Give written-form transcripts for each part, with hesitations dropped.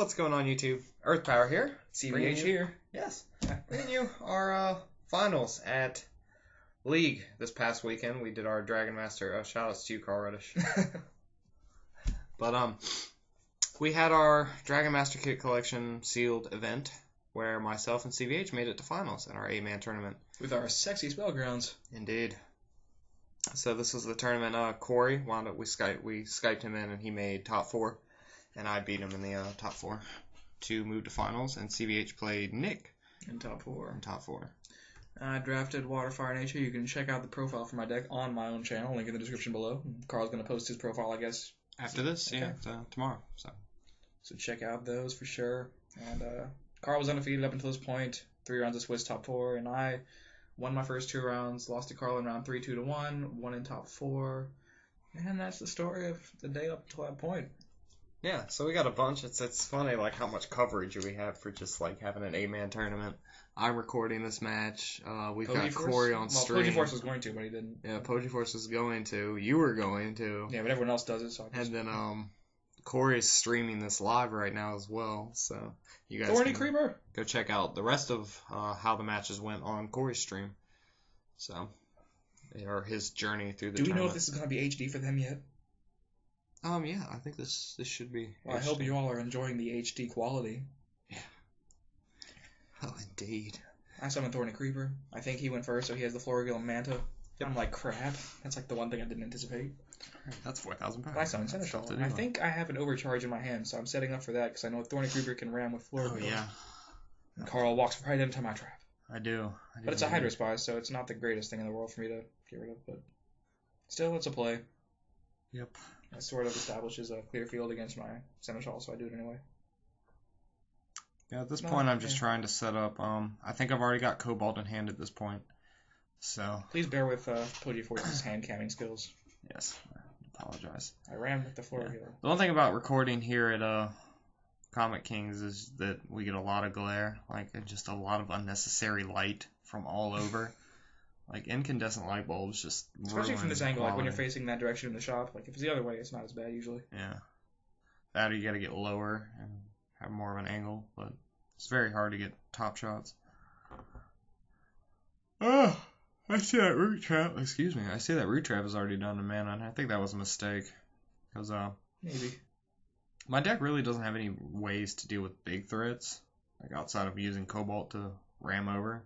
What's going on, YouTube? EarthP0w3R here. CVH here. Yes. Bringing you our finals at League this past weekend. We did our Dragon Master. Shout outs to you, Carl Reddish. But we had our Dragon Master Kit Collection sealed event where myself and CVH made it to finals in our 8-man tournament. With our sexy Spellgrounds. Indeed. So this was the tournament. Corey wound up. We Skyped him in, and he made top 4, and I beat him in the top 4 to move to finals. And CVH played Nick in top 4. I drafted Waterfire Nature. You can check out the profile for my deck on my own channel. Link in the description below. Carl's gonna post his profile, I guess, after this. Okay. Yeah, tomorrow. So check out those for sure. And Carl was undefeated up until this point. 3 rounds of Swiss top 4, and I won my first 2 rounds. Lost to Carl in round 3, 2-1. Won in top 4, and that's the story of the day up to that point. Yeah, so we got a bunch. It's funny like how much coverage we have for just like having an 8-man tournament. I'm recording this match. We've got Corey on stream. Poji Force was going to, but he didn't. Yeah, Poji Force was going to. You were going to. Yeah, but everyone else does it. So and then Corey's streaming this live right now as well. So you guys Thorny Creeper. Go check out the rest of how the matches went on Corey's stream. So, or his journey through the tournament. Do we know if this is going to be HD for them yet? Yeah, I think this should be. Well, I hope you all are enjoying the HD quality. Yeah. Oh, indeed. I summoned Thorny Creeper. I think he went first, so he has the Florigil Manta. Yep. I'm like, crap. That's like the one thing I didn't anticipate. That's 4,000 pounds. I summoned Seneschal. I think I have an overcharge in my hand, so I'm setting up for that because I know Thorny Creeper can ram with Florigil. Oh, yeah. And Carl walks right into my trap. I do. But it's a Hydro Spy, so it's not the greatest thing in the world for me to get rid of, but still, it's a play. Yep. It sort of establishes a clear field against my Seneschal, so I do it anyway. Yeah, at this point, I'm just trying to set up. I think I've already got Cobalt in hand at this point. So please bear with Poji Force's hand camming skills. Yes, I apologize. I ran with the Florigil. Yeah. The one thing about recording here at Comic Kings is that we get a lot of glare, like just a lot of unnecessary light from all over. Like incandescent light bulbs just especially from this angle, like when you're facing that direction in the shop. Like if it's the other way, it's not as bad usually. Yeah. That or you got to get lower and have more of an angle, but it's very hard to get top shots. Oh, I see that root trap. Excuse me. I see that root trap is already done to mana, and I think that was a mistake. Because maybe my deck really doesn't have any ways to deal with big threats, like outside of using Cobalt to ram over.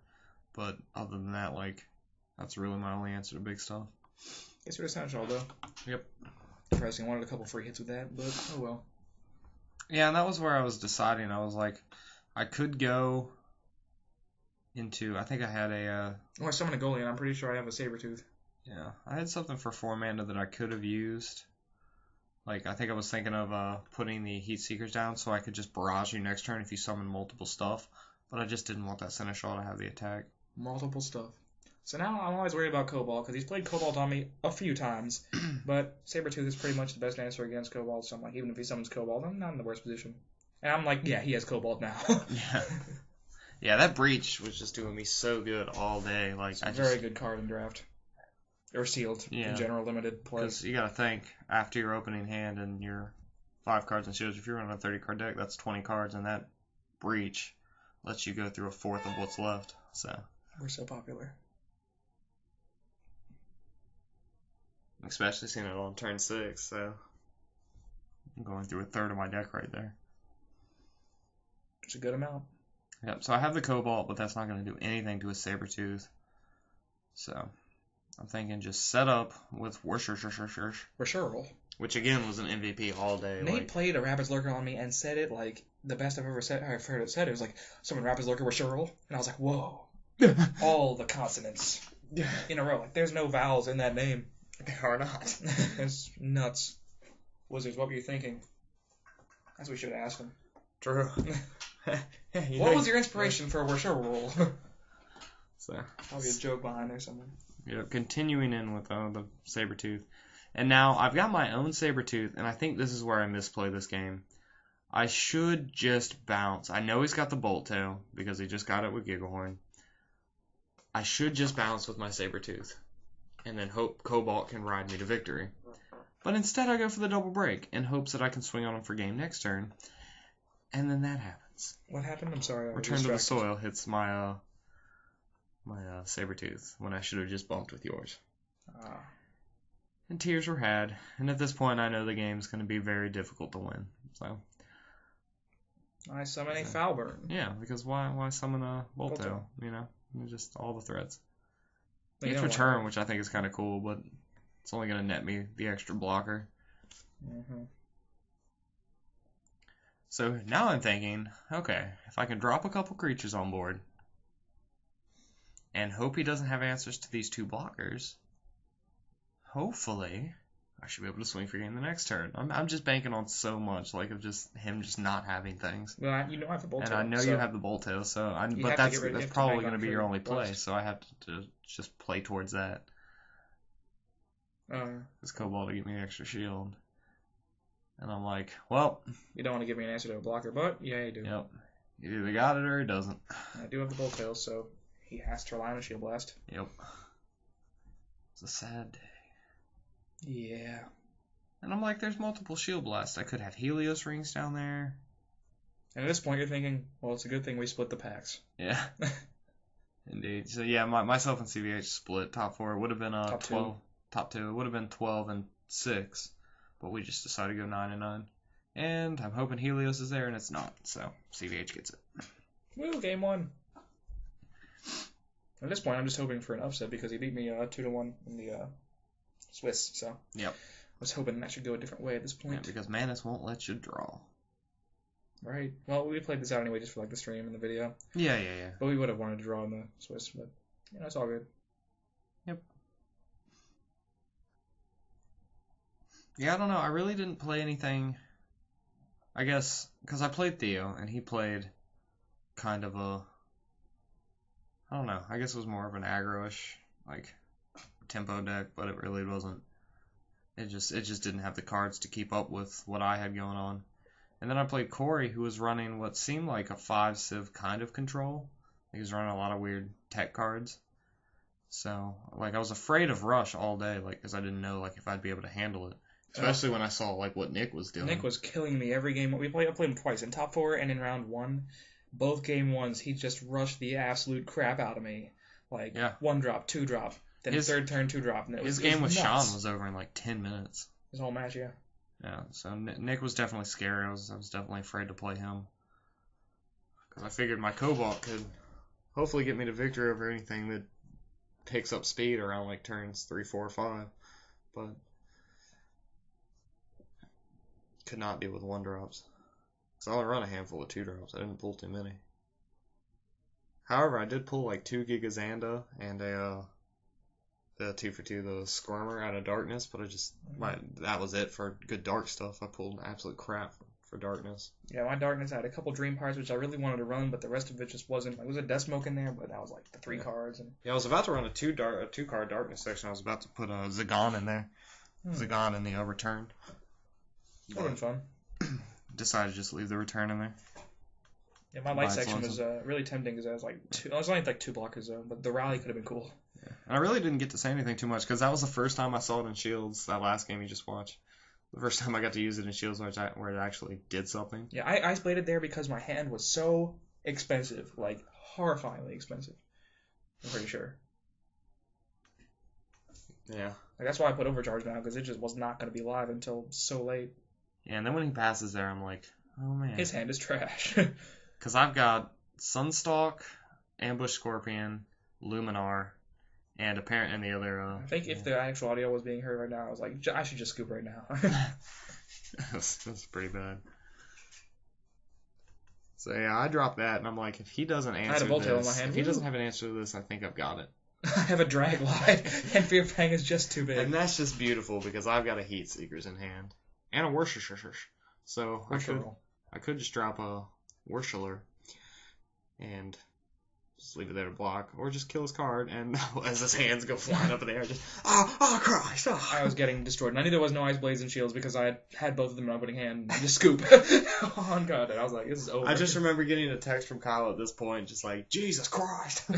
But other than that, like that's really my only answer to big stuff. Guess you're a Seneschal though. Yep. Interesting. I wanted a couple free hits with that, but oh well. Yeah, and that was where I was deciding. I was like, I could go into. I think I had a. I summoned a Golian. I'm pretty sure I have a Sabertooth. Yeah, I had something for 4 mana that I could have used. Like, I think I was thinking of putting the Heat Seekers down so I could just barrage you next turn if you summon multiple stuff. But I just didn't want that Seneschal to have the attack. Multiple stuff. So now I'm always worried about Cobalt because he's played Cobalt on me a few times. But Sabertooth is pretty much the best answer against Cobalt. So I'm like, even if he summons Cobalt, I'm not in the worst position. And I'm like, yeah, he has Cobalt now. Yeah. Yeah, that Breach was just doing me so good all day. Like, it's a very good card in draft. Or sealed, in general, limited play. Because you got to think, after your opening hand and your 5 cards and shields, if you're running a 30-card deck, that's 20 cards, and that Breach lets you go through a fourth of what's left. So we're so popular. Especially seeing it on turn 6, so I'm going through a third of my deck right there. It's a good amount. Yep, so I have the Cobalt, but that's not going to do anything to a Sabertooth. So I'm thinking just set up with Wursherl. Which again was an MVP all day. Nate played a Rapid's Lurker on me and said it like the best I've heard it said. It was like, summon Rapid's Lurker Wursherl. And I was like, whoa. All the consonants in a row. Like, there's no vowels in that name. There are not. It's nuts. Wizards, what were you thinking? That's what we should have asked him. True. What was your inspiration for a Wursherl? So probably a joke behind there somewhere. Yeah, continuing in with the Sabertooth. And now I've got my own Sabertooth, and I think this is where I misplay this game. I should just bounce. I know he's got the Bolt Tail, because he just got it with Gigglehorn. I should just bounce with my Sabertooth, and then hope Cobalt can ride me to victory. But instead I go for the double break, in hopes that I can swing on him for game next turn. And then that happens. What happened? I'm sorry. I was Return to the distracted. soil hits my saber-tooth when I should have just bumped with yours. And tears were had. And at this point, I know the game's going to be very difficult to win. So I summon a foul burn. yeah, because why summon a Bolt Bolt Tail? You know, just all the threats. But It's you know return, what? which I think is kind of cool, but it's only going to net me the extra blocker. Mm-hmm. So now I'm thinking, okay, if I can drop a couple creatures on board and hope he doesn't have answers to these 2 blockers, hopefully I should be able to swing for game the next turn. I'm just banking on so much, like, of just him just not having things. Well, you know I have the Bolt And Tail. I know so you have the Bolt Tail, so You but have to get rid of that's it to probably bank going to on be for your only play, blast. so I have to just play towards that. This Cobalt to get me the extra shield. And I'm like, well, You don't want to give me an answer to a blocker, but yeah, you do. yep. He either got it or he doesn't. I do have the Bolt Tail, so he has to rely on a Shield Blast. Yep. It's a sad day. Yeah. And I'm like, there's multiple shield blasts. I could have Helios rings down there. And at this point, you're thinking, well, it's a good thing we split the packs. Yeah. Indeed. So yeah, myself and CVH split top 4. It would have been Top 12. Top 2. It would have been 12 and 6, but we just decided to go 9 and 9. And I'm hoping Helios is there, and it's not. So CVH gets it. Woo, game 1. At this point, I'm just hoping for an upset because he beat me 2-1 in the Swiss. So Yep. I was hoping that should go a different way at this Yeah, point. because Manus won't let you draw. Right. Well, we played this out anyway just for like the stream and the video. Yeah. But we would have wanted to draw in the Swiss, but it's all good. Yep. Yeah, I don't know. I really didn't play anything. I guess because I played Theo and he played kind of a. I don't know. I guess it was more of an aggro-ish, like, tempo deck, but it really wasn't. It just didn't have the cards to keep up with what I had going on. And then I played Corey, who was running what seemed like a 5-civ kind of control. He was running a lot of weird tech cards. So, like, I was afraid of Rush all day, like, because I didn't know, like, if I'd be able to handle it. Especially when I saw, like, what Nick was doing. Nick was killing me every game. I played him twice, in top 4 and in round 1. Both game 1s, he just rushed the absolute crap out of me. Like, Yeah. 1 drop, 2 drop, then third turn 2 drop. And His game with nuts. Sean was over in, like, 10 minutes. His whole match, yeah. Yeah, so Nick was definitely scary. I was definitely afraid to play him. Because I figured my Cobalt could hopefully get me to victory over anything that takes up speed around, like, turns 3, 4, 5. But could not deal with 1-drops. So I only run a handful of 2-drops. I didn't pull too many. However, I did pull like 2 Gigazanda and the 2-for-2, the Squirmer out of Darkness, but that was it for good dark stuff. I pulled absolute crap for Darkness. Yeah, my Darkness had a couple Dream Parts, which I really wanted to run, but the rest of it just wasn't. There was a Death Smoke in there, but that was like the 3 cards. And Yeah, I was about to run a 2-card Darkness section. I was about to put a Zagon in there. Zagon in the return. That would have been fun. Decided to just leave the return in there. Yeah, my light section was really tempting because I was like I was only like 2 blockers though, but the rally could have been cool. Yeah. And I really didn't get to say anything too much because that was the first time I saw it in Shields. That last game you just watched, the first time I got to use it in Shields, where it actually did something. Yeah, I ice bladed there because my hand was so expensive, like horrifyingly expensive. I'm pretty sure. Yeah. Like that's why I put Overcharge now because it just was not going to be live until so late. Yeah, and then when he passes there, I'm like, oh man. His hand is trash. Because I've got Sunstalk, Ambush Scorpion, Luminar, and the other. I think if the actual audio was being heard right now, I was like, I should just scoop right now. That's pretty bad. So yeah, I dropped that, and I'm like, if he doesn't answer I had a Voltail in my this, hand. if he doesn't have an answer to this, I think I've got it. I have a Drag Light, and Fear Fang is just too big. And that's just beautiful because I've got a Heat Seekers in hand and a Worcestershire. So I could just drop a Worcestershire and just leave it there to block, or just kill his card, and as his hands go flying up in the air, just oh Christ! Oh. I was getting destroyed. And I knew there was no Ice Blades and Shields because I had both of them in my opening hand and just scoop on God. And I was like, this is over. I just remember getting a text from Kyle at this point, just like Jesus Christ.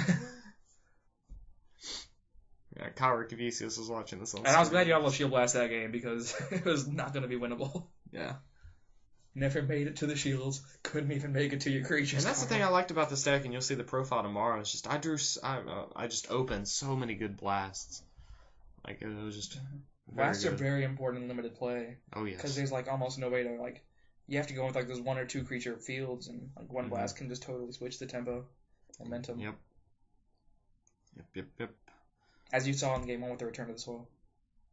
Yeah, Kyle Ricavicius was watching this on And I was glad you almost Shield Blast that game because it was not going to be winnable. Yeah. Never made it to the shields. Couldn't even make it to your creatures. And that's the thing I liked about this deck, and you'll see the profile tomorrow. It's just I just opened so many good blasts. Like it was just. Blasts are very important in limited play. Oh yes. Because there's like almost no way to like. You have to go with like those 1 or 2 creature fields, and like one blast can just totally switch the tempo, momentum. Yep. As you saw in game 1 with the Return to the Soil.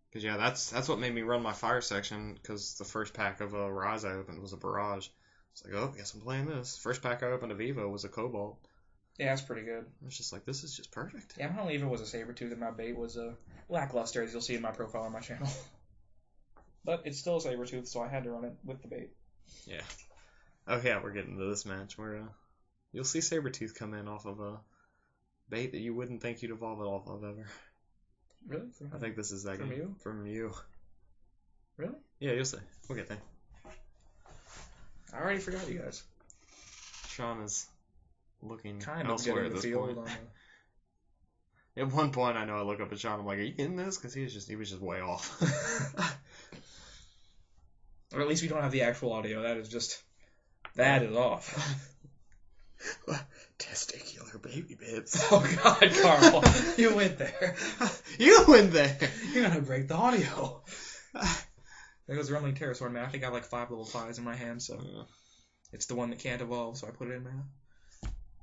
Because yeah, that's what made me run my fire section. Because the first pack of Rise I opened was a Barrage. It's like, oh, I guess I'm playing this. First pack I opened of Evo was a Cobalt. Yeah, that's pretty good. It's just like, this is just perfect. Yeah, my only Evo was a Sabertooth, and my bait was a Lackluster, as you'll see in my profile on my channel. But it's still a Sabertooth, so I had to run it with the bait. Yeah. Oh yeah, we're getting to this match where you'll see Sabertooth come in off of a bait that you wouldn't think you'd evolve it off of ever. Really? I think this is that From game. you? From you. Really? Yeah, you'll see. We'll get there. I already forgot you guys. Sean is looking Kind of elsewhere getting at the this field point. on At one point, I know I look up at Sean. I'm like, "Are you getting this?" Because he was just way off. Or at least we don't have the actual audio. That is off. Testicular baby bits. Oh God, Carl, you went there. You went there. You're gonna break the audio. There was Rumbling Pterosaur, man. I think I have like 5 level 5s in my hand, so it's the one that can't evolve, so I put it in mana.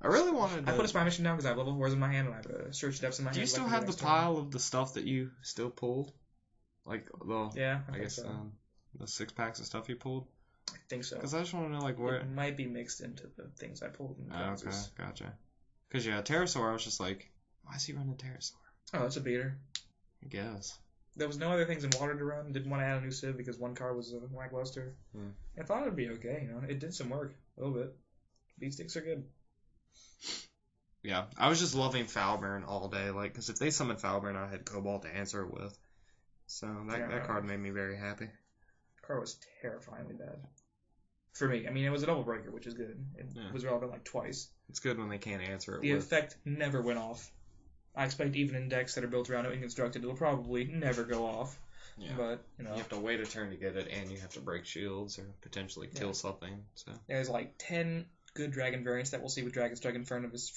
I really wanted to... I put a Spy Mission down because I have level 4s in my hand and I have a Search Depths in my hand. Do you still have the pile of the stuff that you still pulled? Like, the... Yeah, I guess, so. the 6-packs of stuff you pulled? I think so. Because I just want to know, like, where... It might be mixed into the things I pulled. Okay, gotcha. Because, yeah, Pterosaur, I was just like, why is he running Pterosaur? Oh, that's a beater. I guess. There was no other things in water to run. Didn't want to add a new Civ because one card was a Lackluster. I thought it would be okay, you know. It did some work. A little bit. Beat sticks are good. Yeah, I was just loving Foulburn all day, like, because if they summoned Foulburn, I had Cobalt to answer it with. So that card made me very happy. Card was terrifyingly bad. For me. I mean, it was a double breaker, which is good. It was relevant like twice. It's good when they can't answer it The effect never went off. I expect even in decks that are built around it and constructed, it'll probably never go off. Yeah. But, you know. You have to wait a turn to get it, and you have to break shields or potentially kill something. So there's like 10 good dragon variants that we'll see with Dragonstrike Infernus,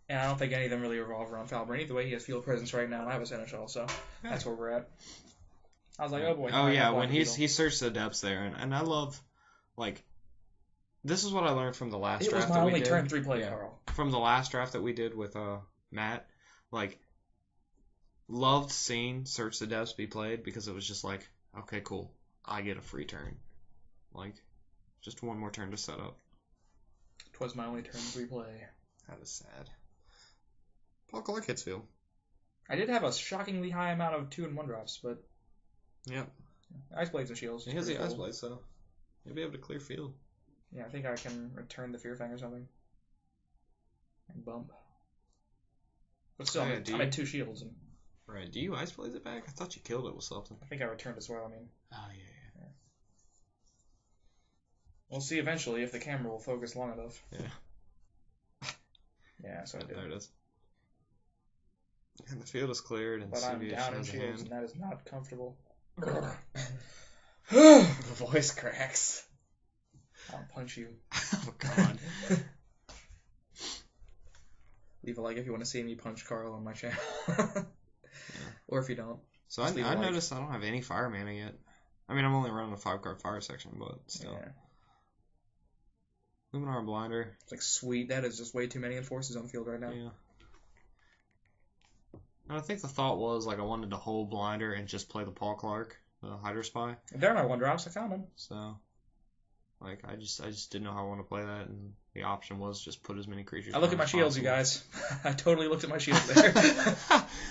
and I don't think any of them really revolve around Falburn. Either way, he has field presence right now, and I have a Seneschal, so that's where we're at. I was like, oh boy. Oh yeah, when he searched the depths there, and I love, like, this is what I learned from the last draft. It was my only turn 3 play, Carl. From the last draft that we did with Matt, like, loved seeing Search the Depths be played because it was just like, okay, cool, I get a free turn, like, just one more turn to set up. 'Twas my only turn 3 play. That is sad. Paul Clark hits field. I did have a shockingly high amount of 2 and 1 drops, but yep. Ice Blades and Shields. He has the Ice Blades, so you'll be able to clear field. Yeah, I think I can return the Fear Fang or something. And bump. But still, I'm at 2 shields. And right. Do you Ice Blades it back? I thought you killed it with something. I think I returned as well, I mean. Oh, yeah. We'll see eventually if the camera will focus long enough. Yeah. Yeah, so I did. There it is. And the field is cleared, and but CVH I'm down in has a shields, hand. and that is not comfortable. The voice cracks. I'll punch you. Oh, God. Leave a like if you want to see me punch Carl on my channel. Yeah. Or if you don't. So I noticed I don't have any fire mana yet. I mean, I'm only running a 5-card fire section, but still. Yeah. Luminar Blinder. It's like, sweet. That is just way too many enforcers on the field right now. Yeah. And I think the thought was, like, I wanted to hold Blinder and just play the Paul Clark, the Hydra Spy. They're my 1-drops. I found them. So, like, I just didn't know how I want to play that, and the option was just put as many creatures. I look at my shields, you guys. I totally looked at my shields there.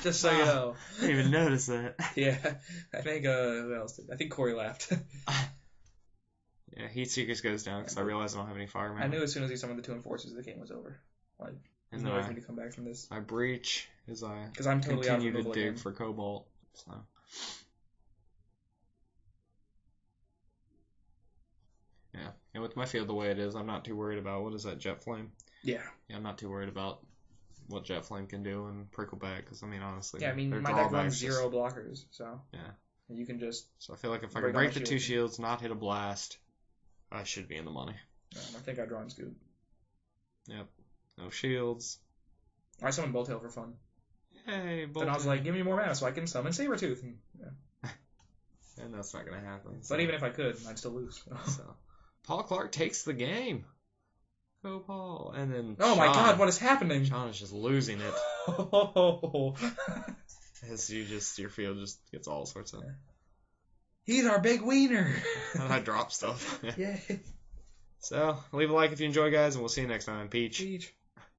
Just so you know. I didn't even notice that. Yeah. I think, who else did? I think Corey laughed. Yeah, Heat Seekers goes down because I realized I don't have any fire mana. I knew as soon as he summoned the 2 enforcers, the game was over. Like, there's no way for me to come back from this. I breach as I I'm totally continue to dig for Cobalt. So. Yeah, and with my field the way it is, I'm not too worried about, what is that, Jet Flame? Yeah. Yeah, I'm not too worried about what Jet Flame can do and Prickleback, because, I mean, honestly. Yeah, I mean, my deck runs 0 blockers, so. Yeah. And you can just... So I feel like if I Break can all break my the 2 shields, not hit a blast, I should be in the money. I think I draw and scoop. Yep. No shields. I summoned Bolttail for fun. Hey, Bolttail. Then I was like, give me more mana so I can summon Sabretooth. And, yeah. And that's not going to happen. But even if I could, I'd still lose. So, Paul Clark takes the game. Go, Paul. And then Oh my god, what is happening? Sean is just losing it. Oh. As your field just gets all sorts of... He's our big wiener. And I drop stuff. Yeah. So, leave a like if you enjoy, guys, and we'll see you next time. Peach.